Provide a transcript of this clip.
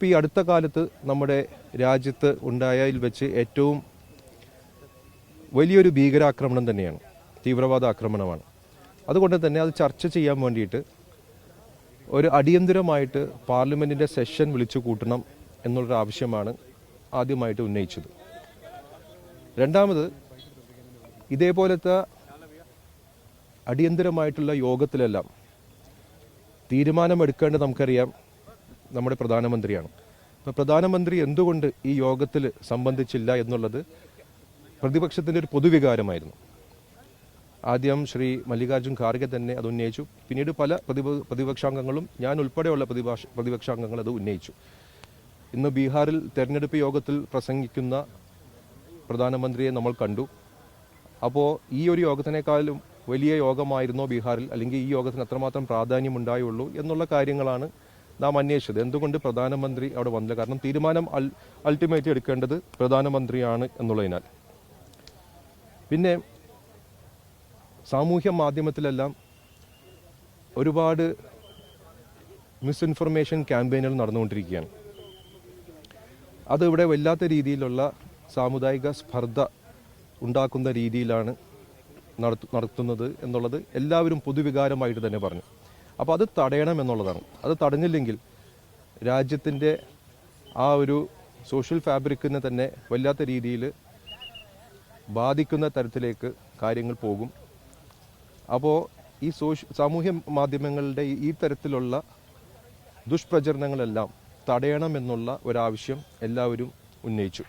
ഇപ്പോൾ ഈ അടുത്ത കാലത്ത് നമ്മുടെ രാജ്യത്ത് ഉണ്ടായതിൽ വെച്ച് ഏറ്റവും വലിയൊരു ഭീകരാക്രമണം തന്നെയാണ്, തീവ്രവാദ ആക്രമണമാണ്. അതുകൊണ്ട് തന്നെ അത് ചർച്ച ചെയ്യാൻ വേണ്ടിയിട്ട് ഒരു അടിയന്തരമായിട്ട് പാർലമെൻറ്റിൻ്റെ സെഷൻ വിളിച്ചു കൂട്ടണം എന്നുള്ളൊരു ആവശ്യമാണ് ആദ്യമായിട്ട് ഉന്നയിച്ചത്. രണ്ടാമത്, ഇതേപോലത്തെ അടിയന്തരമായിട്ടുള്ള യോഗത്തിലെല്ലാം തീരുമാനമെടുക്കേണ്ടത് നമുക്കറിയാം നമ്മുടെ പ്രധാനമന്ത്രിയാണ്. അപ്പോൾ പ്രധാനമന്ത്രി എന്തുകൊണ്ട് ഈ യോഗത്തിൽ സംബന്ധിച്ചില്ല എന്നുള്ളത് പ്രതിപക്ഷത്തിൻ്റെ ഒരു പൊതുവികാരമായിരുന്നു. ആദ്യം ശ്രീ മല്ലികാർജ്ജുൻ ഖാർഗെ തന്നെ അത് ഉന്നയിച്ചു. പിന്നീട് പല പ്രതിപക്ഷാംഗങ്ങളും, ഞാൻ ഉൾപ്പെടെയുള്ള പ്രതിപക്ഷാംഗങ്ങൾ അത് ഉന്നയിച്ചു. ഇന്ന് ബീഹാറിൽ തെരഞ്ഞെടുപ്പ് യോഗത്തിൽ പ്രസംഗിക്കുന്ന പ്രധാനമന്ത്രിയെ നമ്മൾ കണ്ടു. അപ്പോൾ ഈ ഒരു യോഗത്തിനേക്കാളും വലിയ യോഗമായിരുന്നോ ബീഹാറിൽ, അല്ലെങ്കിൽ ഈ യോഗത്തിന് അത്രമാത്രം പ്രാധാന്യമുണ്ടായുള്ളൂ എന്നുള്ള കാര്യങ്ങളാണ് നാം അന്വേഷിച്ചത്. എന്തുകൊണ്ട് പ്രധാനമന്ത്രി അവിടെ വന്നില്ല? കാരണം തീരുമാനം അൾട്ടിമേറ്റ്ലി എടുക്കേണ്ടത് പ്രധാനമന്ത്രിയാണ് എന്നുള്ളതിനാൽ. പിന്നെ സാമൂഹ്യ മാധ്യമത്തിലെല്ലാം ഒരുപാട് മിസ്ഇൻഫർമേഷൻ ക്യാമ്പയിനുകൾ നടന്നുകൊണ്ടിരിക്കുകയാണ്. അതിവിടെ വല്ലാത്ത രീതിയിലുള്ള സാമുദായിക സ്പർദ്ധ ഉണ്ടാക്കുന്ന രീതിയിലാണ് നടത്തുന്നത് എന്നുള്ളത് എല്ലാവരും പൊതുവികാരമായിട്ട് തന്നെ പറഞ്ഞു. അപ്പോൾ അത് തടയണം എന്നുള്ളതാണ്. അത് തടഞ്ഞില്ലെങ്കിൽ രാജ്യത്തിൻ്റെ ആ ഒരു സോഷ്യൽ ഫാബ്രിക്കിനെ തന്നെ വല്ലാത്ത രീതിയിൽ ബാധിക്കുന്ന തരത്തിലേക്ക് കാര്യങ്ങൾ പോകും. അപ്പോൾ ഈ സാമൂഹ്യ മാധ്യമങ്ങളുടെ ഈ തരത്തിലുള്ള ദുഷ്പ്രചരണങ്ങളെല്ലാം തടയണമെന്നുള്ള ഒരാവശ്യം എല്ലാവരും ഉന്നയിച്ചു.